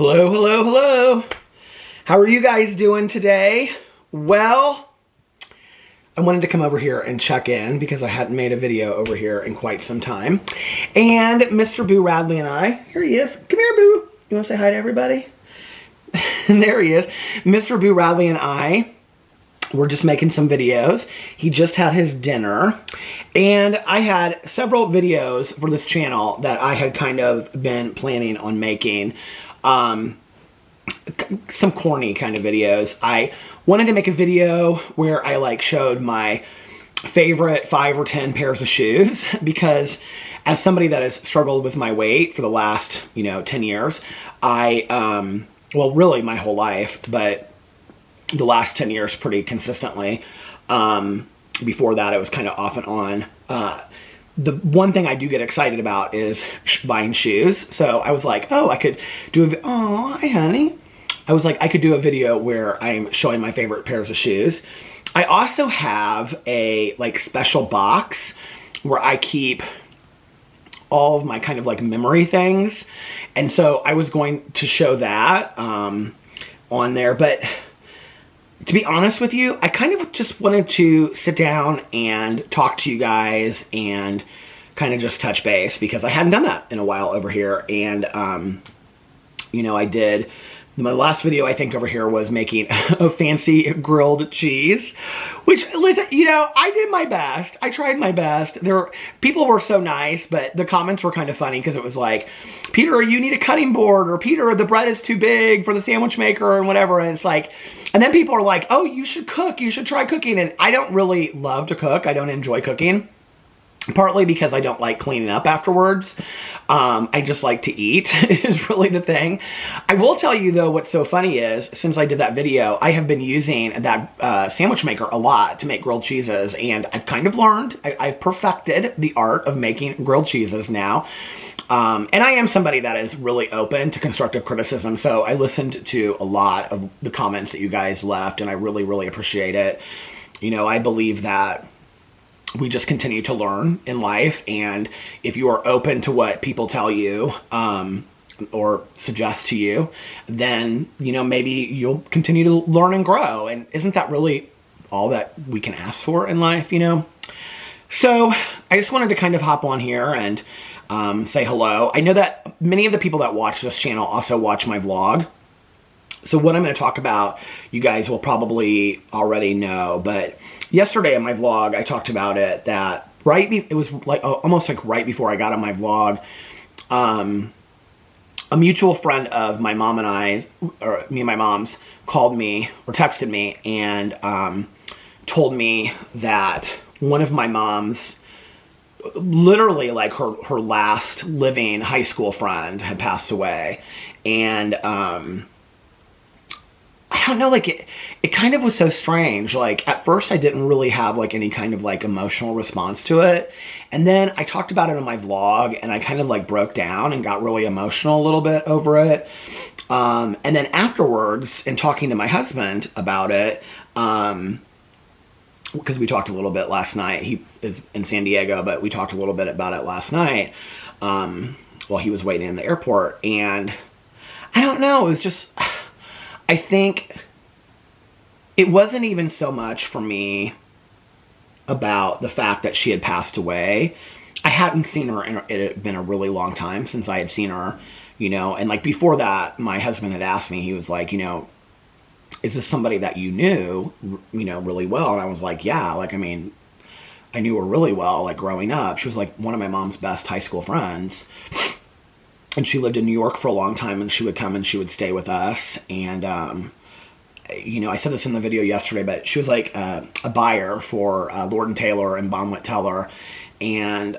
Hello, hello, hello. How are you guys doing today? Well, I wanted to come over here and check in because I hadn't made a video over here in quite some time. And Mr. Boo Radley and I, here he is. Come here, Boo. You want to say hi to everybody? And there he is. Mr. Boo Radley and I were just making some videos. He just had his dinner. And I had several videos for this channel that I had kind of been planning on making. Some corny kind of videos. I wanted to make a video where I like showed my favorite 5 or 10 pairs of shoes because as somebody that has struggled with my weight for the last, 10 years, well, really my whole life, but the last 10 years pretty consistently. Before that, it was kind of off and on. The one thing I do get excited about is buying shoes. So I was like, oh, I could do oh, hi, honey. I was like, I could do a video where I'm showing my favorite pairs of shoes. I also have a special box where I keep all of my kind of memory things. And so I was going to show that on there. But to be honest with you, I kind of just wanted to sit down and talk to you guys and kind of just touch base because I hadn't done that in a while over here. And, I did, my last video I think over here was making a fancy grilled cheese, which, listen, I did my best. I tried my best. People were so nice, but the comments were kind of funny because it was like, Peter, you need a cutting board, or Peter, the bread is too big for the sandwich maker and whatever. And it's like, and then people are like, oh, you should cook. You should try cooking. And I don't really love to cook. I don't enjoy cooking. Partly because I don't like cleaning up afterwards. I just like to eat is really the thing. I will tell you though, what's so funny is since I did that video, I have been using that sandwich maker a lot to make grilled cheeses. And I've kind of learned, I've perfected the art of making grilled cheeses now. And I am somebody that is really open to constructive criticism. So I listened to a lot of the comments that you guys left and I really, really appreciate it. I believe that we just continue to learn in life, and if you are open to what people tell you or suggest to you, then maybe you'll continue to learn and grow. And isn't that really all that we can ask for in life? So I just wanted to kind of hop on here and say hello. I know that many of the people that watch this channel also watch my vlog. So what I'm going to talk about, you guys will probably already know, but yesterday in my vlog, I talked about it that it was almost right before I got on my vlog, a mutual friend of my mom and I, or me and my mom's, called me or texted me and told me that one of my mom's, literally her last living high school friend had passed away. And I don't know, it kind of was so strange. At first I didn't really have any kind of emotional response to it. And then I talked about it on my vlog and I kind of broke down and got really emotional a little bit over it. And then afterwards, in talking to my husband about it, because we talked a little bit last night. He is in San Diego, but we talked a little bit about it last night while he was waiting in the airport. And I don't know, it was just, I think it wasn't even so much for me about the fact that she had passed away. I hadn't seen her, it had been a really long time since I had seen her, and before that, my husband had asked me, he was like, is this somebody that you knew, really well? And I was like, yeah, I knew her really well, growing up. She was one of my mom's best high school friends. And she lived in New York for a long time, and she would come and she would stay with us. And, I said this in the video yesterday, but she was a buyer for Lord & Taylor and Bonwit Teller. And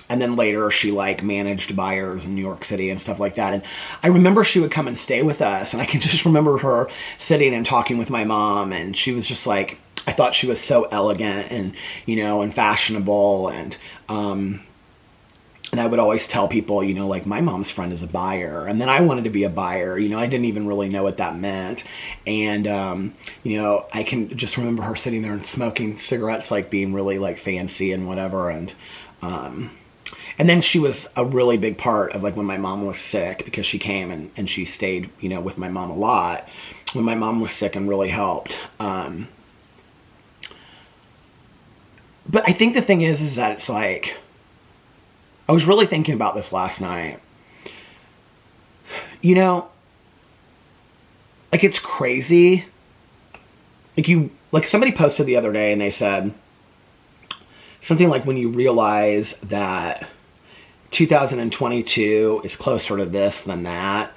then later she managed buyers in New York City and stuff like that. And I remember she would come and stay with us. And I can just remember her sitting and talking with my mom. And she was just I thought she was so elegant and, and fashionable. And I would always tell people, my mom's friend is a buyer. And then I wanted to be a buyer. I didn't even really know what that meant. And, I can just remember her sitting there and smoking cigarettes, being really fancy and whatever. And And then she was a really big part of like when my mom was sick, because she came and she stayed, you know, with my mom a lot when my mom was sick and really helped. But I think the thing is that it's like, I was really thinking about this last night. You know, like it's crazy. Like somebody posted the other day and they said something like, when you realize that 2022 is closer to this than that.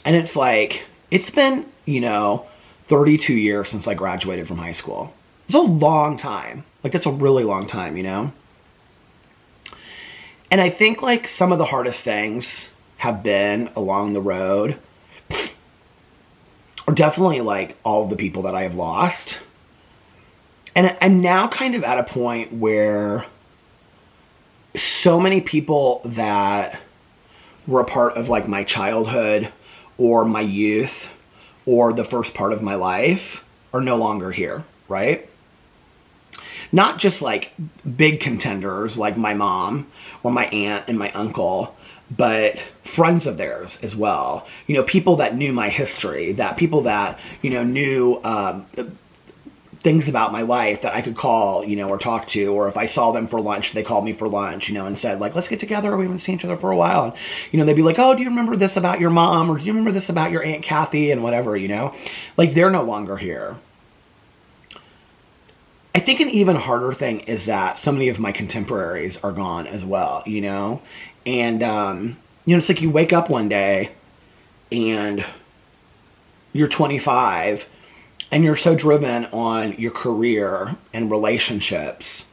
And it's like, it's been, you know, 32 years since I graduated from high school. It's a long time. Like that's a really long time, you know? And I think like some of the hardest things have been along the road are definitely like all of the people that I have lost. And I'm now kind of at a point where so many people that were a part of like my childhood or my youth or the first part of my life are no longer here, right? Not just like big contenders like my mom or my aunt and my uncle, but friends of theirs as well. You know, people that knew my history, that people that, you know, knew things about my life that I could call, you know, or talk to, or if I saw them for lunch, they called me for lunch, you know, and said like, let's get together. We haven't seen each other for a while. And, you know, they'd be like, oh, do you remember this about your mom? Or do you remember this about your Aunt Kathy and whatever, you know, like they're no longer here. I think an even harder thing is that so many of my contemporaries are gone as well, you know, and, you know, it's like you wake up one day and you're 25 and you're so driven on your career and relationships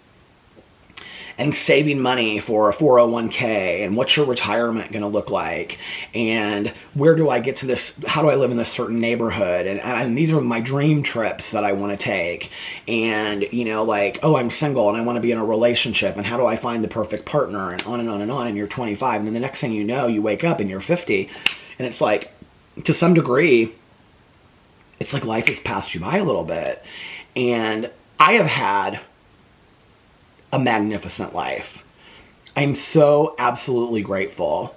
and saving money for a 401k and what's your retirement going to look like and where do I get to this, how do I live in this certain neighborhood, and these are my dream trips that I want to take, and you know, like, oh, I'm single and I want to be in a relationship and how do I find the perfect partner, and on and on and on, and you're 25 and then the next thing you know you wake up and you're 50 and it's like, to some degree, it's like life has passed you by a little bit. And I have had a magnificent life. I'm so absolutely grateful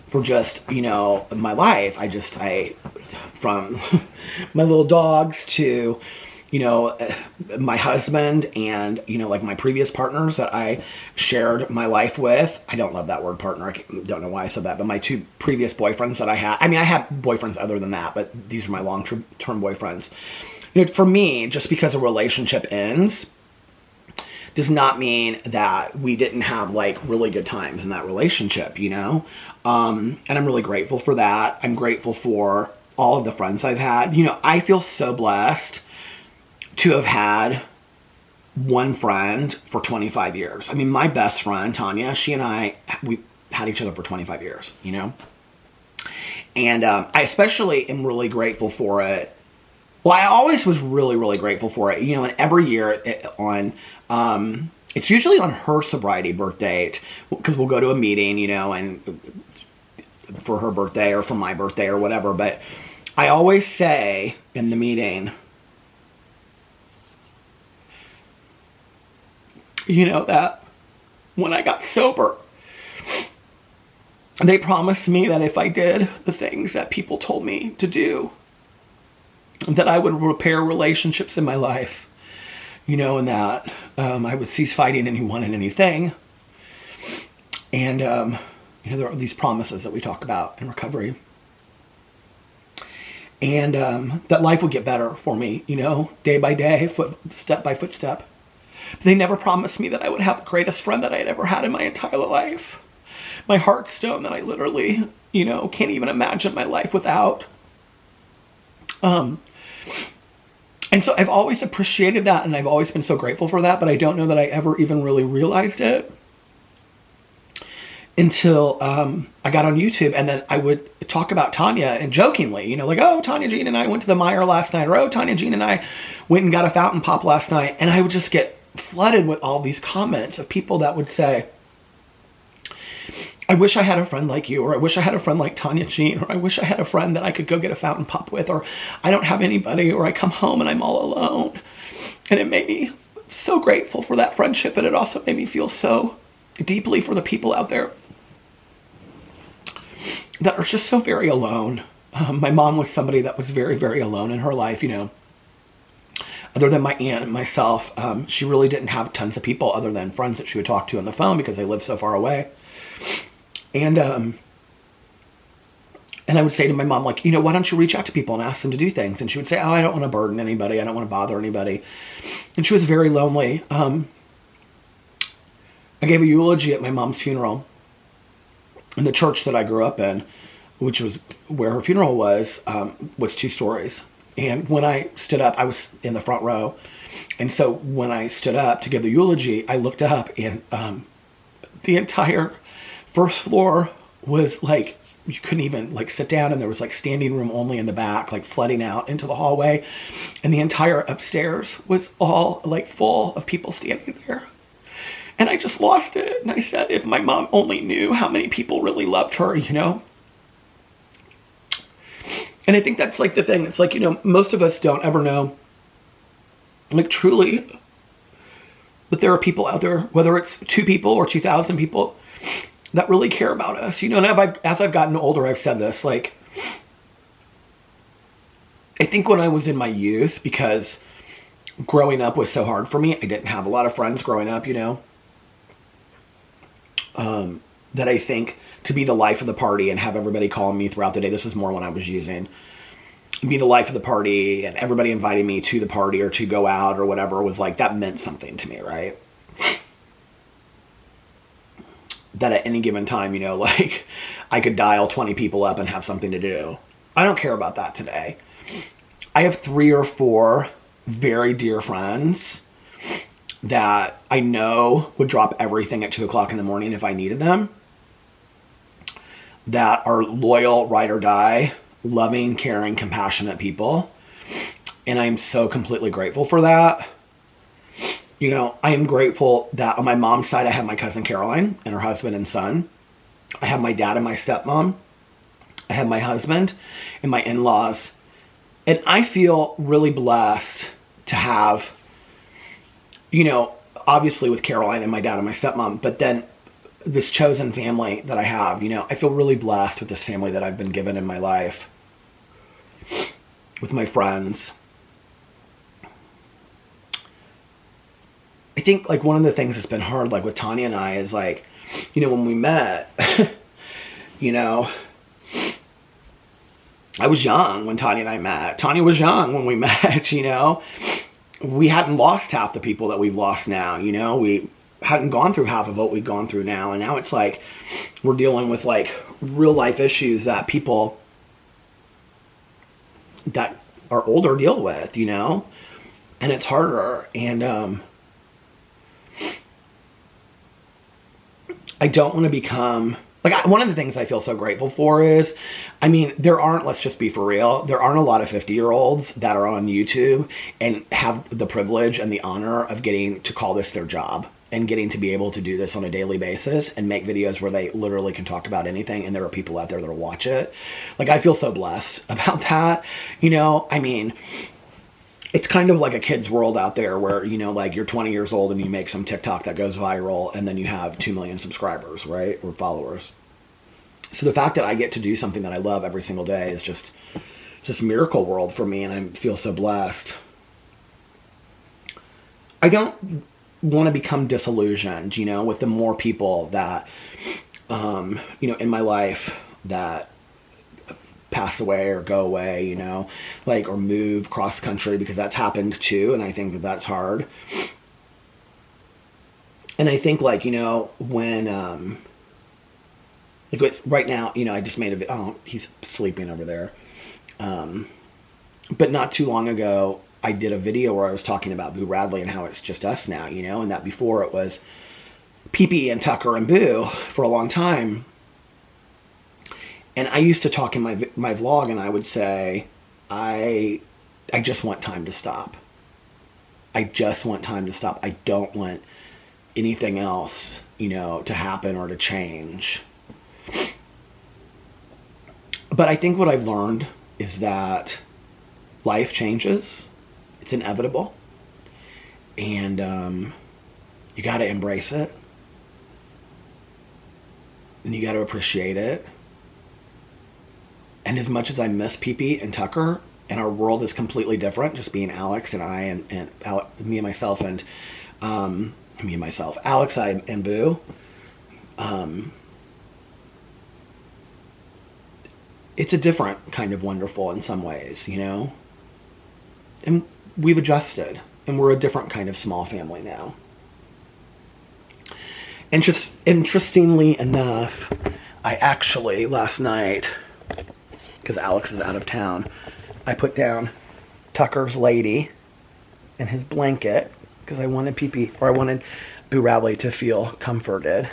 for just, you know, my life. I from my little dogs to, you know, my husband and, you know, like my previous partners that I shared my life with. I don't love that word partner. I don't know why I said that, but my two previous boyfriends that I had. I mean, I had boyfriends other than that, but these are my long-term boyfriends. You know, for me, just because a relationship ends does not mean that we didn't have like really good times in that relationship, you know? And I'm really grateful for that. I'm grateful for all of the friends I've had. You know, I feel so blessed to have had one friend for 25 years. I mean, my best friend, Tanya, she and I, we had each other for 25 years, you know? And I especially am really grateful for it. Well, I always was really, really grateful for it. You know, and every year it's usually on her sobriety birth date, because we'll go to a meeting, you know, and for her birthday or for my birthday or whatever. But I always say in the meeting, you know, that when I got sober, they promised me that if I did the things that people told me to do, that I would repair relationships in my life, you know, and that I would cease fighting anyone and anything. And, you know, there are these promises that we talk about in recovery. And that life would get better for me, you know, day by day, step by footstep. But they never promised me that I would have the greatest friend that I had ever had in my entire life. My heartstone that I literally, you know, can't even imagine my life without. And so I've always appreciated that, and I've always been so grateful for that, but I don't know that I ever even really realized it until I got on YouTube, and then I would talk about Tanya and jokingly, you know, like, oh, Tanya Jean and I went to the Meijer last night, or oh, Tanya Jean and I went and got a fountain pop last night, and I would just get flooded with all these comments of people that would say, I wish I had a friend like you, or I wish I had a friend like Tanya Jean, or I wish I had a friend that I could go get a fountain pop with, or I don't have anybody, or I come home and I'm all alone. And it made me so grateful for that friendship, but it also made me feel so deeply for the people out there that are just so very alone. My mom was somebody that was very, very alone in her life, you know. Other than my aunt and myself, she really didn't have tons of people other than friends that she would talk to on the phone because they lived so far away. And I would say to my mom, like, you know, why don't you reach out to people and ask them to do things? And she would say, oh, I don't want to burden anybody. I don't want to bother anybody. And she was very lonely. I gave a eulogy at my mom's funeral in the church that I grew up in, which was where her funeral was 2 stories. And when I stood up, I was in the front row. And so when I stood up to give the eulogy, I looked up and the entire first floor was like, you couldn't even like sit down, and there was like standing room only in the back, like flooding out into the hallway. And the entire upstairs was all like full of people standing there. And I just lost it. And I said, if my mom only knew how many people really loved her, you know? And I think that's like the thing. It's like, you know, most of us don't ever know, like truly, that there are people out there, whether it's 2 people or 2,000 people, that really care about us. You know, and as I've gotten older, I've said this, like, I think when I was in my youth, because growing up was so hard for me, I didn't have a lot of friends growing up, you know, that I think to be the life of the party and have everybody calling me throughout the day, this is more when I was using, be the life of the party and everybody inviting me to the party or to go out or whatever, was like, that meant something to me, right? That at any given time, you know, like I could dial 20 people up and have something to do. I don't care about that today. I have 3 or 4 very dear friends that I know would drop everything at 2 o'clock in the morning if I needed them, that are loyal, ride or die, loving, caring, compassionate people. And I'm so completely grateful for that. You know, I am grateful that on my mom's side, I have my cousin Caroline and her husband and son. I have my dad and my stepmom. I have my husband and my in-laws. And I feel really blessed to have, you know, obviously with Caroline and my dad and my stepmom, but then this chosen family that I have, you know, I feel really blessed with this family that I've been given in my life, with my friends. I think like one of the things that's been hard, like with Tanya and I, is like, you know, when we met, you know, I was young when Tanya and I met. Tanya was young when we met, you know. We hadn't lost half the people that we've lost now, you know. We hadn't gone through half of what we've gone through now. And now it's like we're dealing with like real life issues that people that are older deal with, you know. And it's harder. And I don't want to become, like, one of the things I feel so grateful for is, I mean, there aren't, let's just be for real, there aren't a lot of 50-year-olds that are on YouTube and have the privilege and the honor of getting to call this their job and getting to be able to do this on a daily basis and make videos where they literally can talk about anything, and there are people out there that'll watch it. Like, I feel so blessed about that. You know, I mean, it's kind of like a kid's world out there where, you know, like you're 20 years old and you make some TikTok that goes viral and then you have 2 million subscribers, right? Or followers. So the fact that I get to do something that I love every single day is just miracle world for me, and I feel so blessed. I don't want to become disillusioned, you know, with the more people that, you know, in my life that pass away or go away, you know, like, or move cross country, because that's happened too. And I think that that's hard. And I think, like, you know, when, like with, right now, you know, I just made a, oh, he's sleeping over there. But not too long ago, I did a video where I was talking about Boo Radley and how it's just us now, you know, and that before it was Pee-Pee and Tucker and Boo for a long time. And I used to talk in my vlog, and I would say, I just want time to stop. I just want time to stop. I don't want anything else, you know, to happen or to change. But I think what I've learned is that life changes. It's inevitable. And you got to embrace it. And you got to appreciate it. And as much as I miss Pee-Pee and Tucker, and our world is completely different, just being Alex and I, and me and myself, and Alex, I, and Boo. It's a different kind of wonderful in some ways, you know? And we've adjusted, and we're a different kind of small family now. Interestingly enough, I actually, last night, because Alex is out of town, I put down Tucker's lady and his blanket, because I wanted I wanted Boo Radley to feel comforted.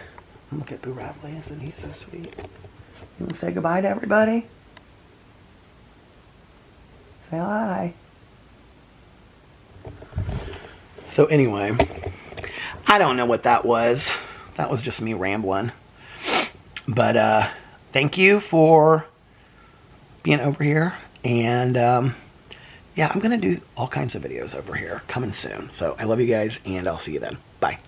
Look at Boo Radley, isn't he so sweet? You want to say goodbye to everybody? Say hi. So anyway, I don't know what that was. That was just me rambling. But thank you for being over here. And yeah, I'm going to do all kinds of videos over here coming soon. So I love you guys, and I'll see you then. Bye.